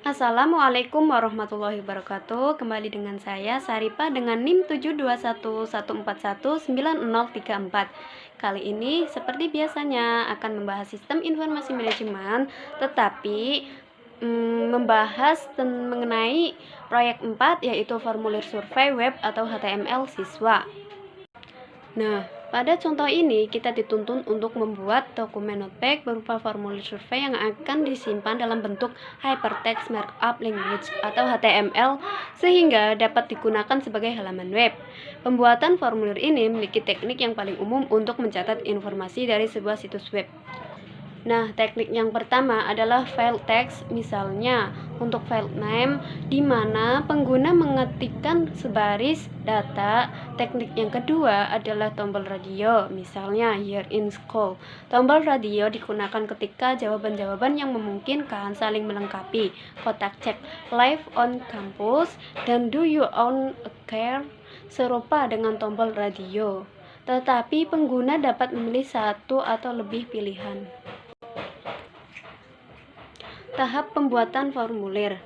Assalamualaikum warahmatullahi wabarakatuh. Kembali dengan saya Saripa dengan NIM 72114190034. Kali ini seperti biasanya akan membahas sistem informasi manajemen, tetapi membahas mengenai proyek 4 yaitu formulir survei web atau HTML siswa. Nah, pada contoh ini kita dituntun untuk membuat dokumen notepad berupa formulir survei yang akan disimpan dalam bentuk Hypertext Markup Language atau HTML sehingga dapat digunakan sebagai halaman web. Pembuatan formulir ini memiliki teknik yang paling umum untuk mencatat informasi dari sebuah situs web. Nah, teknik yang pertama adalah file text, misalnya untuk file name, di mana pengguna mengetikkan sebaris data. Teknik yang kedua adalah tombol radio, misalnya here in school. Tombol radio digunakan ketika jawaban-jawaban yang memungkinkan saling melengkapi. Kotak cek live on campus dan do you own a car serupa dengan tombol radio, tetapi pengguna dapat memilih satu atau lebih pilihan. Tahap pembuatan formulir.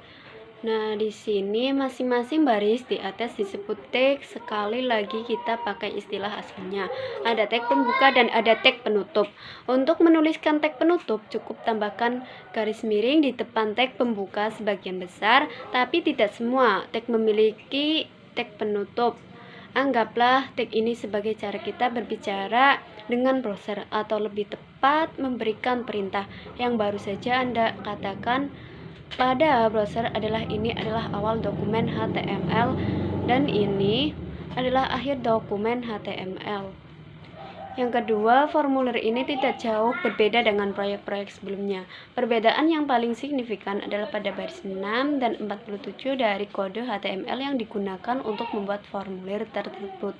Nah, di sini masing-masing baris di atas disebut tag. Sekali lagi kita pakai istilah aslinya. Ada tag pembuka dan ada tag penutup. Untuk menuliskan tag penutup, cukup tambahkan garis miring di depan tag pembuka sebagian besar, tapi tidak semua tag memiliki tag penutup. Anggaplah tag ini sebagai cara kita berbicara dengan browser, atau lebih tepat memberikan perintah yang baru saja Anda katakan pada browser ini adalah awal dokumen HTML dan ini adalah akhir dokumen HTML. Yang kedua, formulir ini tidak jauh berbeda dengan proyek-proyek sebelumnya. Perbedaan yang paling signifikan adalah pada baris 6 dan 47 dari kode HTML yang digunakan untuk membuat formulir tersebut.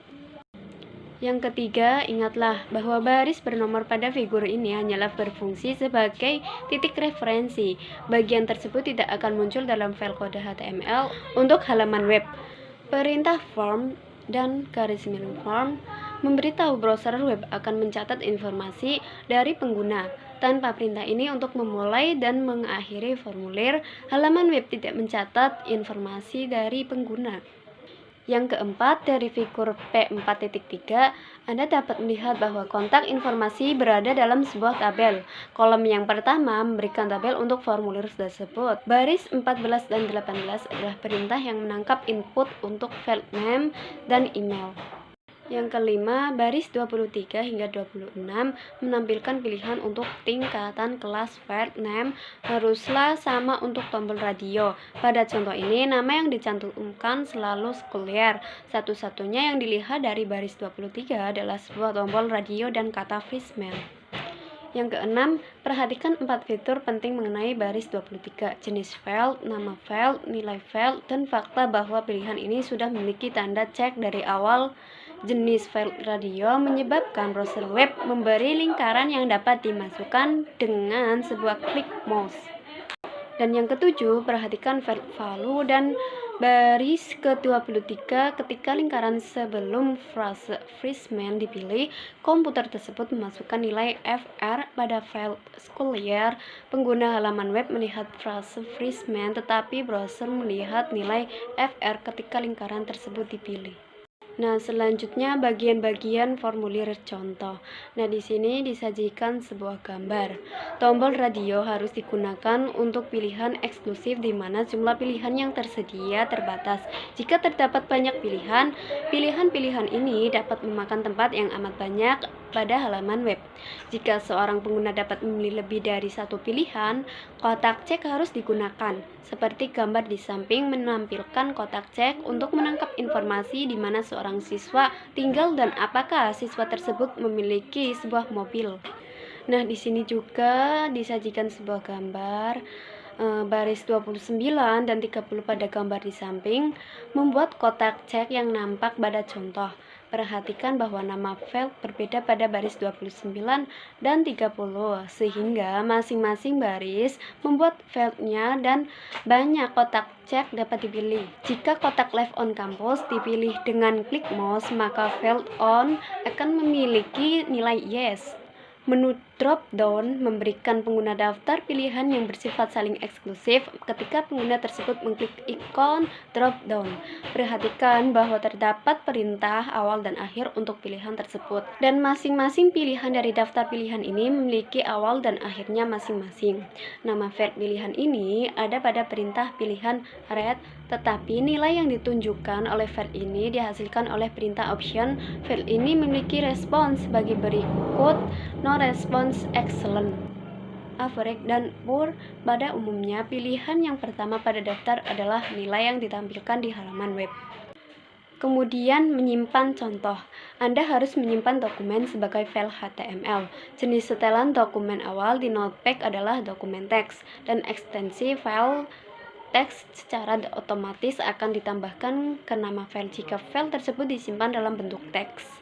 Yang ketiga, ingatlah bahwa baris bernomor pada figur ini hanyalah berfungsi sebagai titik referensi. Bagian tersebut tidak akan muncul dalam file kode HTML untuk halaman web. Perintah form dan garis miring form memberitahu browser web akan mencatat informasi dari pengguna. Tanpa perintah ini untuk memulai dan mengakhiri formulir, halaman web tidak mencatat informasi dari pengguna. Yang keempat, dari figur P4.3, Anda dapat melihat bahwa kontak informasi berada dalam sebuah tabel. Kolom yang pertama memberikan tabel untuk formulir tersebut. Baris 14 dan 18 adalah perintah yang menangkap input untuk file name dan email. Yang kelima, baris 23 hingga 26 menampilkan pilihan untuk tingkatan kelas file name haruslah sama untuk tombol radio. Pada contoh ini, nama yang dicantumkan selalu sekuler. Satu-satunya yang dilihat dari baris 23 adalah sebuah tombol radio dan kata freshman. Yang keenam, perhatikan 4 fitur penting mengenai baris 23, jenis file, nama file, nilai file, dan fakta bahwa pilihan ini sudah memiliki tanda cek dari awal. Jenis file radio menyebabkan browser web memberi lingkaran yang dapat dimasukkan dengan sebuah klik mouse. Dan yang ketujuh, perhatikan file value dan baris ke-23 ketika lingkaran sebelum frase freshman dipilih, komputer tersebut memasukkan nilai FR pada file sekuler. Pengguna halaman web melihat frase freshman, tetapi browser melihat nilai FR ketika lingkaran tersebut dipilih. Nah, selanjutnya bagian-bagian formulir contoh. Nah, di sini disajikan sebuah gambar. Tombol radio harus digunakan untuk pilihan eksklusif di mana jumlah pilihan yang tersedia terbatas. Jika terdapat banyak pilihan, pilihan-pilihan ini dapat memakan tempat yang amat banyak pada halaman web. Jika seorang pengguna dapat memilih lebih dari satu pilihan, kotak cek harus digunakan. Seperti gambar di samping menampilkan kotak cek untuk menangkap informasi di mana seorang siswa tinggal dan apakah siswa tersebut memiliki sebuah mobil. Nah, di sini juga disajikan sebuah gambar baris 29 dan 30 pada gambar di samping membuat kotak cek yang nampak pada contoh. Perhatikan bahwa nama file berbeda pada baris 29 dan 30 sehingga masing-masing baris membuat filenya dan banyak kotak cek dapat dipilih. Jika kotak live on campus dipilih dengan klik mouse, maka file on akan memiliki nilai yes. Menu drop-down memberikan pengguna daftar pilihan yang bersifat saling eksklusif ketika pengguna tersebut mengklik ikon drop-down. Perhatikan bahwa terdapat perintah awal dan akhir untuk pilihan tersebut, dan masing-masing pilihan dari daftar pilihan ini memiliki awal dan akhirnya masing-masing. Nama file pilihan ini ada pada perintah pilihan read, tetapi nilai yang ditunjukkan oleh file ini dihasilkan oleh perintah option. File ini memiliki respons bagi berikut: no response, excellent, average, dan poor. Pada umumnya, pilihan yang pertama pada daftar adalah nilai yang ditampilkan di halaman web. Kemudian menyimpan contoh. Anda harus menyimpan dokumen sebagai file HTML. Jenis setelan dokumen awal di Notepad adalah dokumen teks, dan ekstensi file teks secara otomatis akan ditambahkan ke nama file jika file tersebut disimpan dalam bentuk teks.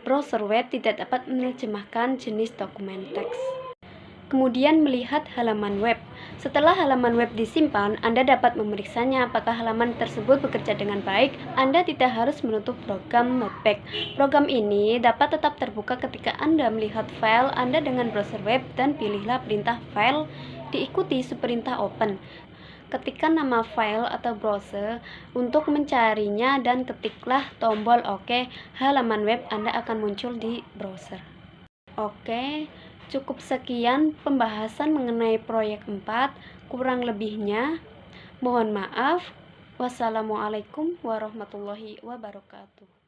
Browser web tidak dapat menerjemahkan jenis dokumen teks. Kemudian melihat halaman web. Setelah halaman web disimpan, Anda dapat memeriksanya apakah halaman tersebut bekerja dengan baik. Anda tidak harus menutup program Notepad. Program ini dapat tetap terbuka ketika Anda melihat file Anda dengan browser web, dan pilihlah perintah file, diikuti perintah open. Ketikkan nama file atau browser untuk mencarinya dan ketiklah tombol OK. Halaman web Anda akan muncul di browser. Oke, cukup sekian pembahasan mengenai proyek 4. Kurang lebihnya mohon maaf. Wassalamualaikum warahmatullahi wabarakatuh.